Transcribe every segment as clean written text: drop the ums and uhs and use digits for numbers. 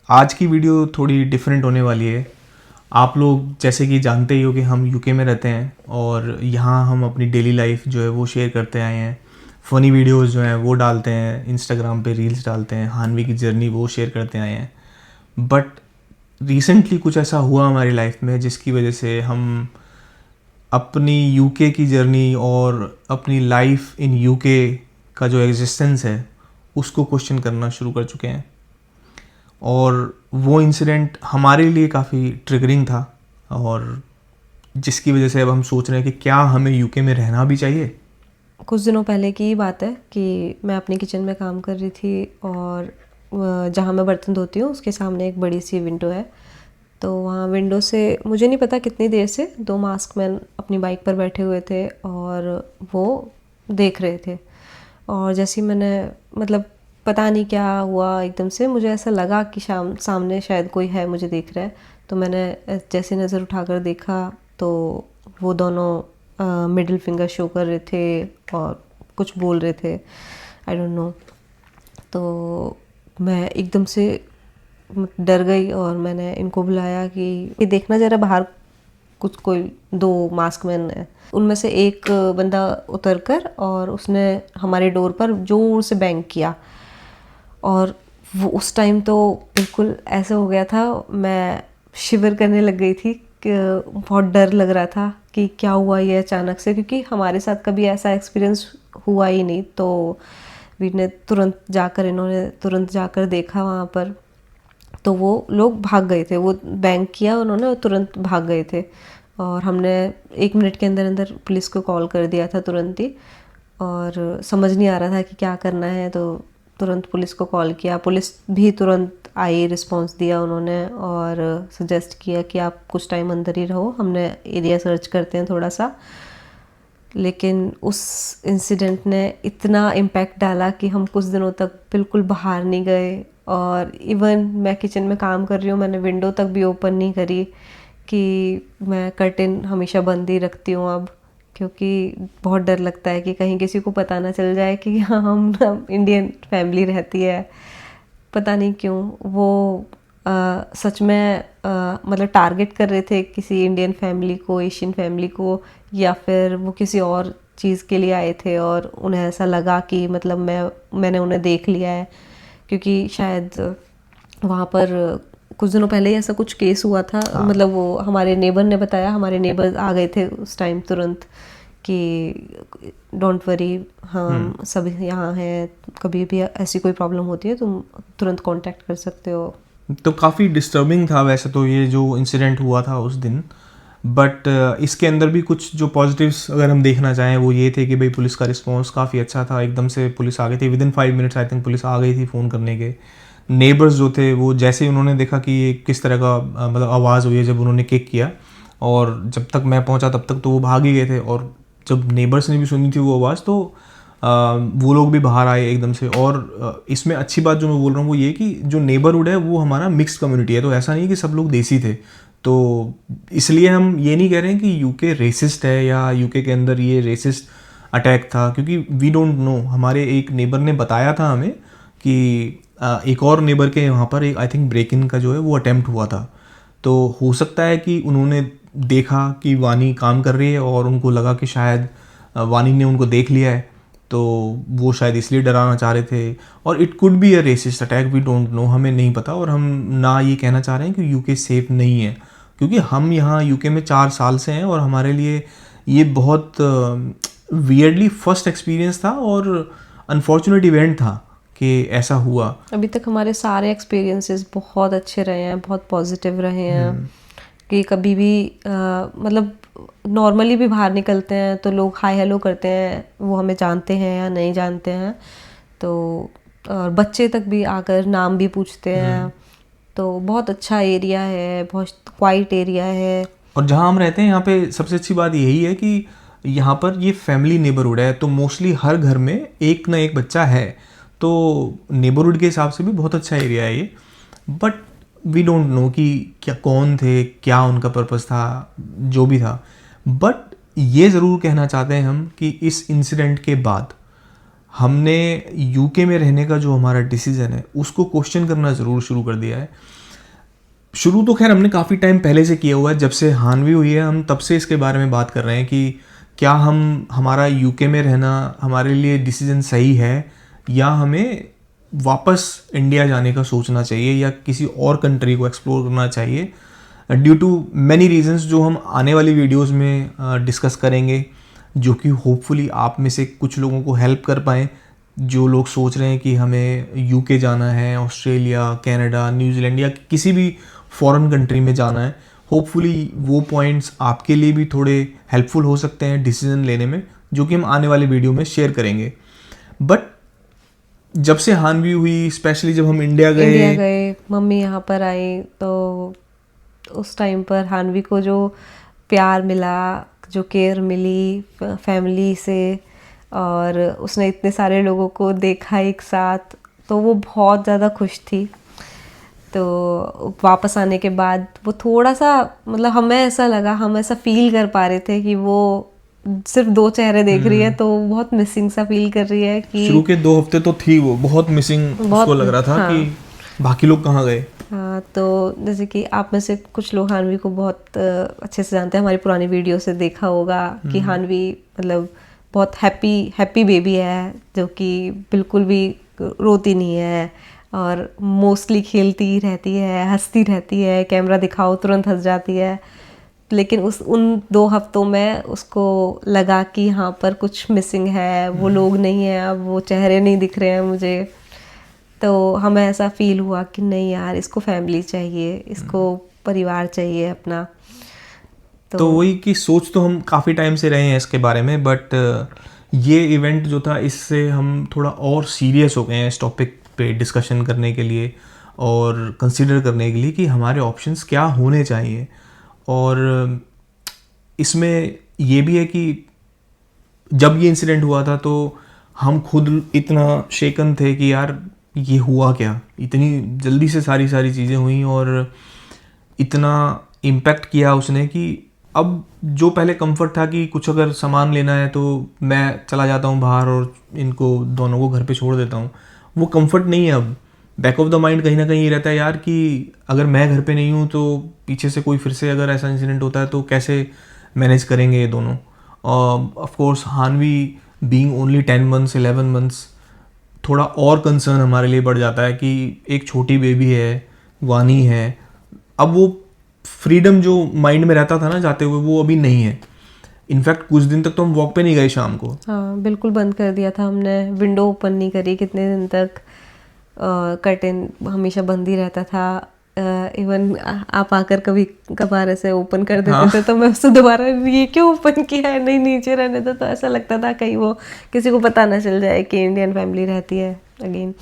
आज की वीडियो थोड़ी डिफरेंट होने वाली है। आप लोग जैसे कि जानते ही हो कि हम यूके में रहते हैं और यहाँ हम अपनी डेली लाइफ जो है वो शेयर करते आए हैं। फ़नी वीडियोस जो हैं वो डालते हैं, इंस्टाग्राम पे रील्स डालते हैं, हानवी की जर्नी वो शेयर करते आए हैं। बट रिसेंटली कुछ ऐसा हुआ हमारी लाइफ में जिसकी वजह से हम अपनी यूके की जर्नी और अपनी लाइफ इन यूके का जो एग्जिस्टेंस है उसको क्वेश्चन करना शुरू कर चुके हैं। और वो इंसिडेंट हमारे लिए काफ़ी ट्रिगरिंग था और जिसकी वजह से अब हम सोच रहे हैं कि क्या हमें यूके में रहना भी चाहिए। कुछ दिनों पहले की ही बात है कि मैं अपनी किचन में काम कर रही थी और जहाँ मैं बर्तन धोती हूँ उसके सामने एक बड़ी सी विंडो है। तो वहाँ विंडो से मुझे नहीं पता कितनी देर से दो मास्कमैन अपनी बाइक पर बैठे हुए थे और वो देख रहे थे। और जैसे ही मैंने पता नहीं क्या हुआ, एकदम से मुझे ऐसा लगा कि सामने शायद कोई है मुझे देख रहा है। तो मैंने जैसे नज़र उठाकर देखा तो वो दोनों मिडिल फिंगर शो कर रहे थे और कुछ बोल रहे थे, आई डोंट नो। तो मैं एकदम से डर गई और मैंने इनको बुलाया कि ये देखना ज़रा बाहर, कुछ कोई दो मास्कमैन है। उनमें से एक बंदा उतर कर और उसने हमारे डोर पर जोर से बैंग किया और वो उस टाइम तो बिल्कुल ऐसा हो गया था, मैं शिवर करने लग गई थी कि बहुत डर लग रहा था कि क्या हुआ ये अचानक से, क्योंकि हमारे साथ कभी ऐसा एक्सपीरियंस हुआ ही नहीं। तो वीर ने इन्होंने तुरंत जाकर देखा वहाँ पर, तो वो लोग भाग गए थे। वो बैंक किया उन्होंने और तुरंत भाग गए थे और हमने 1 मिनट के अंदर अंदर पुलिस को कॉल कर दिया था तुरंत ही। और समझ नहीं आ रहा था कि क्या करना है, तो तुरंत पुलिस को कॉल किया। पुलिस भी तुरंत आई, रिस्पांस दिया उन्होंने और सजेस्ट किया कि आप कुछ टाइम अंदर ही रहो, हमने एरिया सर्च करते हैं थोड़ा सा। लेकिन उस इंसिडेंट ने इतना इम्पैक्ट डाला कि हम कुछ दिनों तक बिल्कुल बाहर नहीं गए। और इवन मैं किचन में काम कर रही हूँ, मैंने विंडो तक भी ओपन नहीं करी कि मैं कर्टेन हमेशा बंद ही रखती हूँ अब, क्योंकि बहुत डर लगता है कि कहीं किसी को पता ना चल जाए कि हाँ हम इंडियन फैमिली रहती है। पता नहीं क्यों वो सच में टारगेट कर रहे थे किसी इंडियन फैमिली को, एशियन फैमिली को, या फिर वो किसी और चीज़ के लिए आए थे और उन्हें ऐसा लगा कि मैंने उन्हें देख लिया है। क्योंकि शायद वहाँ पर कुछ दिनों पहले ही ऐसा कुछ केस हुआ था। वो हमारे नेबर ने बताया, हमारे नेबर आ गए थे उस टाइम तुरंत कि डोंट वरी, हम सब यहाँ हैं, कभी भी ऐसी कोई प्रॉब्लम होती है तुम तुरंत कांटेक्ट कर सकते हो। तो काफ़ी डिस्टर्बिंग था वैसे तो ये जो इंसिडेंट हुआ था उस दिन। बट इसके अंदर भी कुछ जो पॉजिटिव्स अगर हम देखना चाहें वो ये थे कि भाई पुलिस का रिस्पांस काफ़ी अच्छा था। एकदम से पुलिस आ गई थी, within 5 minutes I think police आ गई थी फ़ोन करने के। नेबर्स जो थे वो जैसे ही उन्होंने देखा कि ये किस तरह का आवाज़ हुई है जब उन्होंने किक किया, और जब तक मैं पहुंचा तब तक तो वो भाग ही गए थे। और जब नेबर्स ने भी सुनी थी वो आवाज़ तो वो लोग भी बाहर आए एकदम से। और इसमें अच्छी बात जो मैं बोल रहा हूँ वो ये कि जो नेबरहुड है वो हमारा मिक्स्ड कम्युनिटी है, तो ऐसा नहीं कि सब लोग देसी थे। तो इसलिए हम ये नहीं कह रहे हैं कि यूके रेसिस्ट है या यूके के अंदर ये रेसिस्ट अटैक था, क्योंकि वी डोंट नो। हमारे एक नेबर ने बताया था हमें कि एक और नेबर के यहाँ पर एक आई थिंक ब्रेक इन का जो है वो अटैम्प्ट हुआ था। तो हो सकता है कि उन्होंने देखा कि वानी काम कर रही है और उनको लगा कि शायद वानी ने उनको देख लिया है, तो वो शायद इसलिए डराना चाह रहे थे। और it could be a racist attack, we don't know, हमें नहीं पता। और हम ना ये कहना चाह रहे हैं कि यूके सेफ नहीं है, क्योंकि हम यहाँ यूके में 4 साल से हैं और हमारे लिए ये बहुत वियर्डली फर्स्ट एक्सपीरियंस था और अनफॉर्चुनेट इवेंट था कि ऐसा हुआ। अभी तक हमारे सारे एक्सपीरियंसेस बहुत अच्छे रहे हैं, बहुत पॉजिटिव रहे हैं कि कभी भी नॉर्मली भी बाहर निकलते हैं तो लोग हाय हेलो करते हैं, वो हमें जानते हैं या नहीं जानते हैं। तो और बच्चे तक भी आकर नाम भी पूछते हैं। तो बहुत अच्छा एरिया है, बहुत क्वाइट एरिया है। और जहाँ हम रहते हैं यहाँ पे सबसे अच्छी बात यही है कि यहाँ पर ये फैमिली नेबरहुड है, तो मोस्टली हर घर में एक ना एक बच्चा है। तो नेबरहुड के हिसाब से भी बहुत अच्छा एरिया है ये। बट वी डोंट नो कि क्या कौन थे, क्या उनका पर्पस था, जो भी था। बट ये ज़रूर कहना चाहते हैं हम कि इस इंसिडेंट के बाद हमने यूके में रहने का जो हमारा डिसीज़न है उसको क्वेश्चन करना ज़रूर शुरू कर दिया है। शुरू तो खैर हमने काफ़ी टाइम पहले से किया हुआ है, जब से हानवी हुई है हम तब से इसके बारे में बात कर रहे हैं कि क्या हमारा यूके में रहना हमारे लिए डिसीजन सही है या हमें वापस इंडिया जाने का सोचना चाहिए या किसी और कंट्री को एक्सप्लोर करना चाहिए, ड्यू टू मैनी रीजंस जो हम आने वाली वीडियोस में डिस्कस करेंगे, जो कि होपफुली आप में से कुछ लोगों को हेल्प कर पाएँ जो लोग सोच रहे हैं कि हमें यूके जाना है, ऑस्ट्रेलिया, कनाडा, न्यूजीलैंड या किसी भी फॉरेन कंट्री में जाना है। होपफुली वो पॉइंट्स आपके लिए भी थोड़े हेल्पफुल हो सकते हैं डिसीजन लेने में, जो कि हम आने वाले वीडियो में शेयर करेंगे। बट जब से हानवी हुई, स्पेशली जब हम इंडिया गए, मम्मी यहाँ पर आई, तो उस टाइम पर हानवी को जो प्यार मिला, जो केयर मिली फैमिली से, और उसने इतने सारे लोगों को देखा एक साथ, तो वो बहुत ज़्यादा खुश थी। तो वापस आने के बाद वो थोड़ा सा, मतलब हमें ऐसा लगा, हम ऐसा फील कर पा रहे थे कि वो सिर्फ 2 चेहरे देख रही है, तो बहुत मिसिंग सा फील कर रही है कि शुरू के 2 हफ्ते तो थी वो बहुत मिसिंग, उसको लग रहा था कि बाकी लोग कहाँ गए। हाँ, तो जैसे कि आप में से कुछ लोग हानवी को बहुत अच्छे से जानते हैं, हमारी पुरानी वीडियो से देखा होगा कि हानवी मतलब बहुत हैप्पी बेबी है, जो कि बिल्कुल भी रोती नहीं है और मोस्टली खेलती ही रहती है, हंसती रहती है, कैमरा दिखाओ तुरंत हंस जाती है। लेकिन उन 2 हफ्तों में उसको लगा कि यहाँ पर कुछ मिसिंग है, वो लोग नहीं है, अब वो चेहरे नहीं दिख रहे हैं मुझे। तो हमें ऐसा फील हुआ कि नहीं यार, इसको फैमिली चाहिए, इसको परिवार चाहिए अपना। तो वही कि सोच तो हम काफ़ी टाइम से रहे हैं इसके बारे में, बट ये इवेंट जो था इससे हम थोड़ा और सीरियस हो गए हैं इस टॉपिक पे डिस्कशन करने के लिए और कंसिडर करने के लिए कि हमारे ऑप्शंस क्या होने चाहिए। और इसमें ये भी है कि जब ये इंसिडेंट हुआ था तो हम खुद इतना शेकन थे कि यार ये हुआ क्या, इतनी जल्दी से सारी चीज़ें हुई और इतना इम्पैक्ट किया उसने कि अब जो पहले कंफर्ट था कि कुछ अगर सामान लेना है तो मैं चला जाता हूँ बाहर और इनको दोनों को घर पे छोड़ देता हूँ, वो कंफर्ट नहीं है। अब बैक ऑफ द माइंड कहीं ना कहीं ये रहता है यार कि अगर मैं घर पे नहीं हूँ तो पीछे से कोई फिर से अगर ऐसा इंसिडेंट होता है तो कैसे मैनेज करेंगे ये दोनों। Of course Hanvi being only 10 months 11 months थोड़ा और कंसर्न हमारे लिए बढ़ जाता है कि एक छोटी बेबी है, वानी है, अब वो फ्रीडम जो माइंड में रहता था ना जाते हुए वो अभी नहीं है। इनफैक्ट कुछ दिन तक तो हम वॉक पे नहीं गए शाम को। हाँ, बिल्कुल बंद कर दिया था हमने, विंडो ओपन नहीं करी कितने दिन तक, कर्टेन हमेशा बंद ही रहता था। इवन आप आकर कभी कभार ऐसे ओपन कर देते थे तो मैं उससे दोबारा ये क्यों ओपन किया है, नहीं नीचे रहने दो, तो ऐसा लगता था कहीं वो किसी को पता ना चल जाए कि इंडियन फैमिली रहती है अगेन,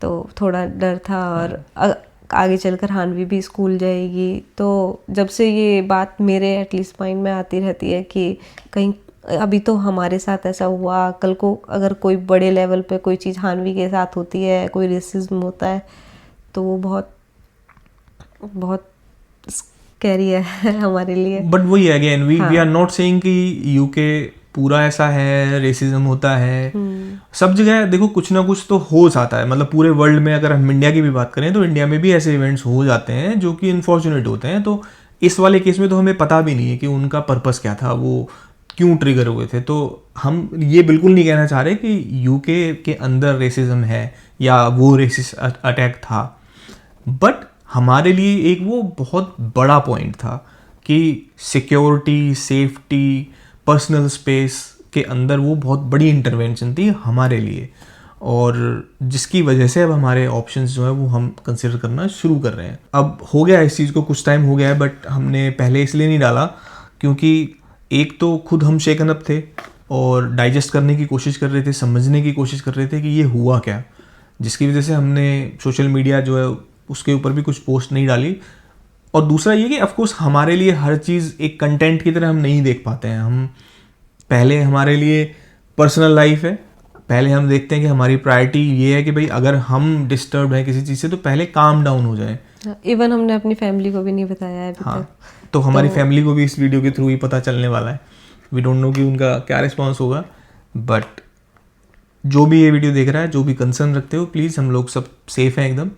तो थोड़ा डर था। और आगे चलकर हानवी भी स्कूल जाएगी, तो जब से ये बात मेरे एटलीस्ट माइंड में आती रहती है कि कहीं अभी तो हमारे साथ ऐसा हुआ, कल को अगर कोई बड़े लेवल पे कोई चीज़ हानवी के साथ होती है, कोई रेसिज्म होता है, तो वो बहुत स्कैरी है हमारे लिए। बट वही है again we are not saying कि यूके पूरा ऐसा है, रेसिज्म होता है सब जगह। देखो कुछ ना कुछ तो हो जाता है, मतलब पूरे वर्ल्ड में अगर हम इंडिया की भी बात करें तो इंडिया में भी ऐसे इवेंट्स हो जाते हैं जो कि अनफॉर्चुनेट होते हैं। तो इस वाले केस में तो हमें पता भी नहीं है कि उनका पर्पस क्या था, वो क्यों ट्रिगर हुए थे। तो हम ये बिल्कुल नहीं कहना चाह रहे कि यूके के अंदर रेसिज्म है या वो रेसिस्ट अटैक था, बट हमारे लिए एक वो बहुत बड़ा पॉइंट था कि सिक्योरिटी, सेफ्टी, पर्सनल स्पेस के अंदर वो बहुत बड़ी इंटरवेंशन थी हमारे लिए, और जिसकी वजह से अब हमारे ऑप्शंस जो है वो हम कंसिडर करना शुरू कर रहे हैं। अब हो गया इस चीज़ को कुछ टाइम हो गया है, बट हमने पहले इसलिए नहीं डाला क्योंकि एक तो खुद हम शेकन अप थे और डाइजेस्ट करने की कोशिश कर रहे थे, समझने की कोशिश कर रहे थे कि ये हुआ क्या, जिसकी वजह से हमने सोशल मीडिया जो है उसके ऊपर भी कुछ पोस्ट नहीं डाली। और दूसरा ये कि ऑफकोर्स हमारे लिए हर चीज़ एक कंटेंट की तरह हम नहीं देख पाते हैं। हम पहले हमारे लिए पर्सनल लाइफ है, पहले हम देखते हैं कि हमारी प्रायोरिटी ये है कि भाई अगर हम डिस्टर्ब हैं किसी चीज़ से तो पहले काम डाउन हो जाए। इवन हमने अपनी फैमिली को भी नहीं बताया है अभी तक। तो हमारी फैमिली को भी इस वीडियो के थ्रू ही पता चलने वाला है। वी डोंट नो कि उनका क्या रिस्पॉन्स होगा, बट जो भी ये वीडियो देख रहा है, जो भी कंसर्न रखते हो, प्लीज़ हम लोग सब सेफ हैं एकदम।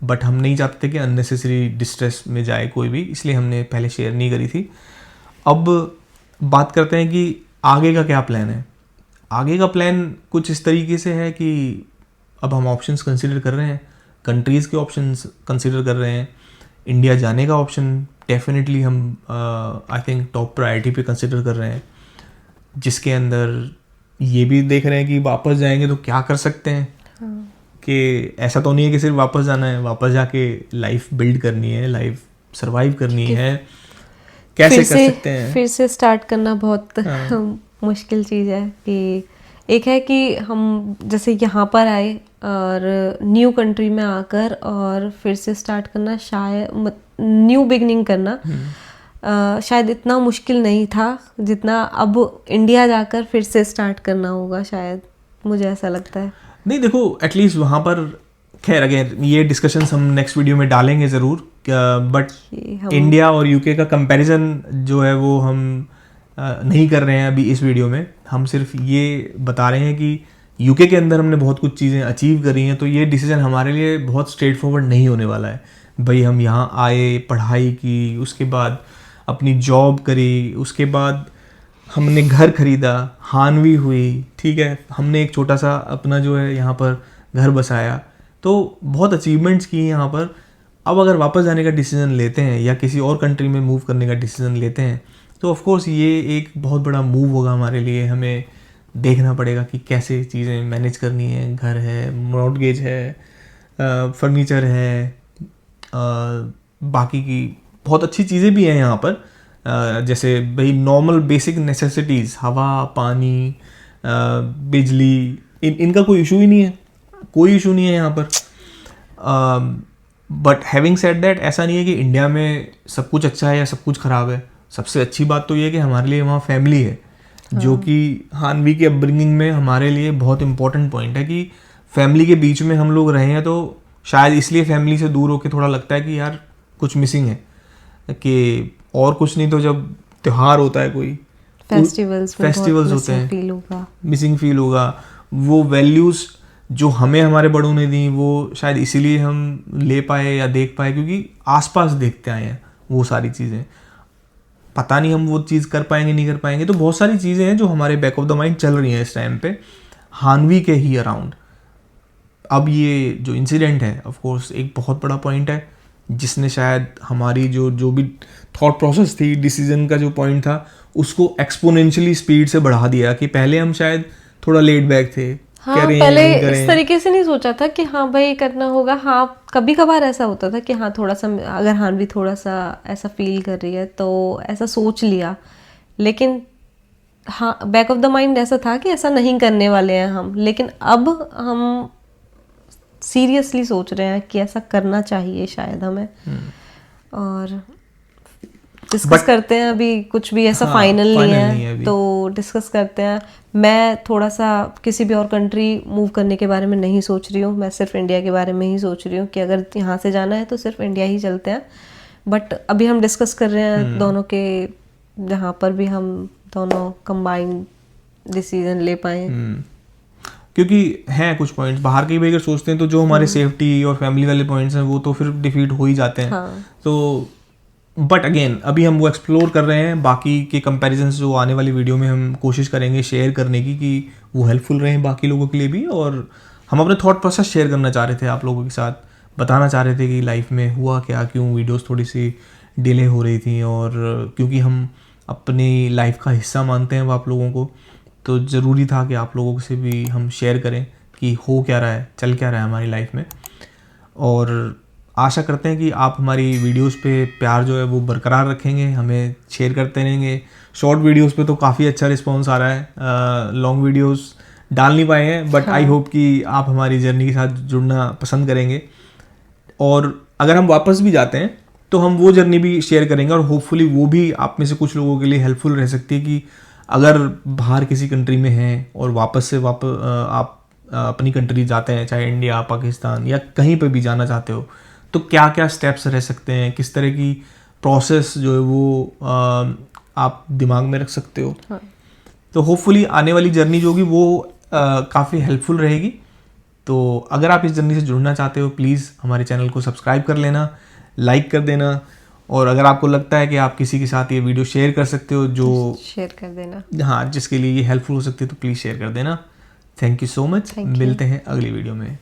बट हम नहीं चाहते थे कि अननेसेसरी डिस्ट्रेस में जाए कोई भी, इसलिए हमने पहले शेयर नहीं करी थी। अब बात करते हैं कि आगे का क्या प्लान है। आगे का प्लान कुछ इस तरीके से है कि अब हम ऑप्शंस कंसिडर कर रहे हैं, कंट्रीज़ के ऑप्शंस कंसिडर कर रहे हैं। इंडिया जाने का ऑप्शन डेफिनेटली हम आई थिंक टॉप प्रायोरिटी पे कंसिडर कर रहे हैं, जिसके अंदर ये भी देख रहे हैं कि वापस जाएंगे तो क्या कर सकते हैं। कि ऐसा तो नहीं है कि सिर्फ वापस जाना है, वापस जाके लाइफ बिल्ड करनी है, लाइफ सरवाइव करनी है, कैसे कर सकते हैं। फिर से स्टार्ट करना बहुत हाँ। मुश्किल चीज़ है। कि एक है कि हम जैसे यहाँ पर आए और न्यू कंट्री में आकर और फिर से स्टार्ट करना, शायद न्यू बिगनिंग करना शायद इतना मुश्किल नहीं था जितना अब इंडिया जाकर फिर से स्टार्ट करना होगा, शायद, मुझे ऐसा लगता है। नहीं देखो, एटलीस्ट वहाँ पर, खैर अगेन ये डिस्कशंस हम नेक्स्ट वीडियो में डालेंगे ज़रूर, बट इंडिया और यूके का कंपैरिजन जो है वो हम नहीं कर रहे हैं अभी इस वीडियो में। हम सिर्फ ये बता रहे हैं कि यूके के अंदर हमने बहुत कुछ चीज़ें अचीव करी हैं, तो ये डिसीजन हमारे लिए बहुत स्ट्रेट फॉरवर्ड नहीं होने वाला है। भाई हम यहाँ आए, पढ़ाई की, उसके बाद अपनी जॉब करी, उसके बाद हमने घर खरीदा, हानवी हुई, ठीक है, हमने एक छोटा सा अपना जो है यहाँ पर घर बसाया, तो बहुत अचीवमेंट्स की हैं यहाँ पर। अब अगर वापस जाने का डिसीज़न लेते हैं या किसी और कंट्री में मूव करने का डिसीज़न लेते हैं, तो ऑफ कोर्स ये एक बहुत बड़ा मूव होगा हमारे लिए। हमें देखना पड़ेगा कि कैसे चीज़ें मैनेज करनी है, घर है, मॉर्टगेज है, फर्नीचर है, बाकी की बहुत अच्छी चीज़ें भी हैं यहाँ पर, जैसे भाई नॉर्मल बेसिक नेसेसिटीज़, हवा, पानी, बिजली, इनका कोई इशू ही नहीं है, कोई इशू नहीं है यहाँ पर। बट हैविंग सेड दैट, ऐसा नहीं है कि इंडिया में सब कुछ अच्छा है या सब कुछ ख़राब है। सबसे अच्छी बात तो ये है कि हमारे लिए वहाँ फैमिली है, जो कि हानवी की अपब्रिंगिंग में हमारे लिए बहुत इंपॉर्टेंट पॉइंट है कि फैमिली के बीच में हम लोग रहे हैं। तो शायद इसलिए फैमिली से दूर होकर थोड़ा लगता है कि यार कुछ मिसिंग है, कि और कुछ नहीं तो जब त्यौहार होता है, कोई फेस्टिवल्स होते हैं, मिसिंग फील होगा। वो वैल्यूज़ जो हमें हमारे बड़ों ने दी, वो शायद इसीलिए हम ले पाए या देख पाए क्योंकि आसपास देखते आए हैं वो सारी चीज़ें। पता नहीं हम वो चीज़ कर पाएंगे नहीं कर पाएंगे, तो बहुत सारी चीज़ें हैं जो हमारे बैक ऑफ द माइंड चल रही हैं इस टाइम पे हानवी के ही अराउंड। अब ये जो इंसिडेंट है ऑफ कोर्स एक बहुत बड़ा पॉइंट है, जिसने शायद हमारी जो भी थॉट प्रोसेस थी, डिसीजन का जो पॉइंट था, उसको एक्सपोनेंशियली स्पीड से बढ़ा दिया। कि पहले हम शायद थोड़ा लेट बैक थे, हाँ, पहले इस तरीके से नहीं सोचा था कि हाँ भाई करना होगा। हाँ, कभी कभार ऐसा होता था कि हाँ थोड़ा सा, अगर हानवी थोड़ा सा ऐसा फील कर रही है तो ऐसा सोच लिया, लेकिन हाँ बैक ऑफ द माइंड ऐसा था कि ऐसा नहीं करने वाले हैं हम। लेकिन अब हम सीरियसली सोच रहे हैं कि ऐसा करना चाहिए शायद हमें, और डिस्कस करते हैं। अभी कुछ भी ऐसा फाइनल नहीं है, तो डिस्कस करते हैं। मैं थोड़ा सा किसी भी और कंट्री मूव करने के बारे में नहीं सोच रही हूँ, मैं सिर्फ इंडिया के बारे में ही सोच रही हूँ कि अगर यहाँ से जाना है तो सिर्फ इंडिया ही चलते हैं। बट अभी हम डिस्कस कर रहे हैं दोनों के, जहाँ पर भी हम दोनों कंबाइंड डिसीजन ले पाए, क्योंकि हैं कुछ पॉइंट्स बाहर के भी अगर सोचते हैं तो जो हमारे सेफ्टी और फैमिली वाले पॉइंट्स हैं वो तो फिर डिफीट हो ही जाते हैं। हाँ। तो बट अगेन अभी हम वो एक्सप्लोर कर रहे हैं। बाकी के कंपैरिजंस जो आने वाली वीडियो में हम कोशिश करेंगे शेयर करने की, कि वो हेल्पफुल रहें बाकी लोगों के लिए भी। और हम अपने थॉट प्रोसेस शेयर करना चाह रहे थे आप लोगों के साथ, बताना चाह रहे थे कि लाइफ में हुआ क्या, क्यों वीडियोस थोड़ी सी डिले हो रही थी, और क्योंकि हम अपनी लाइफ का हिस्सा मानते हैं वो आप लोगों को, तो ज़रूरी था कि आप लोगों से भी हम शेयर करें कि हो क्या रहा है, चल क्या रहा है हमारी लाइफ में। और आशा करते हैं कि आप हमारी वीडियोस पे प्यार जो है वो बरकरार रखेंगे, हमें शेयर करते रहेंगे। शॉर्ट वीडियोस पे तो काफ़ी अच्छा रिस्पांस आ रहा है, लॉन्ग वीडियोस डाल नहीं पाए हैं, बट आई होप कि आप हमारी जर्नी के साथ जुड़ना पसंद करेंगे। और अगर हम वापस भी जाते हैं तो हम वो जर्नी भी शेयर करेंगे, और होपफुली वो भी आप में से कुछ लोगों के लिए हेल्पफुल रह सकती है कि अगर बाहर किसी कंट्री में हैं और वापस से आप अपनी कंट्री जाते हैं, चाहे इंडिया, पाकिस्तान या कहीं पर भी जाना चाहते हो, तो क्या क्या स्टेप्स रह सकते हैं, किस तरह की प्रोसेस जो है वो आप दिमाग में रख सकते हो। हाँ। तो होपफुली आने वाली जर्नी जो होगी वो काफ़ी हेल्पफुल रहेगी। तो अगर आप इस जर्नी से जुड़ना चाहते हो प्लीज़ हमारे चैनल को सब्सक्राइब कर लेना, लाइक कर देना, और अगर आपको लगता है कि आप किसी के साथ ये वीडियो शेयर कर सकते हो जो शेयर कर देना, हाँ जिसके लिए ये हेल्पफुल हो सकती है, तो प्लीज़ शेयर कर देना। Thank you so much, Thank you. मिलते हैं अगली वीडियो में।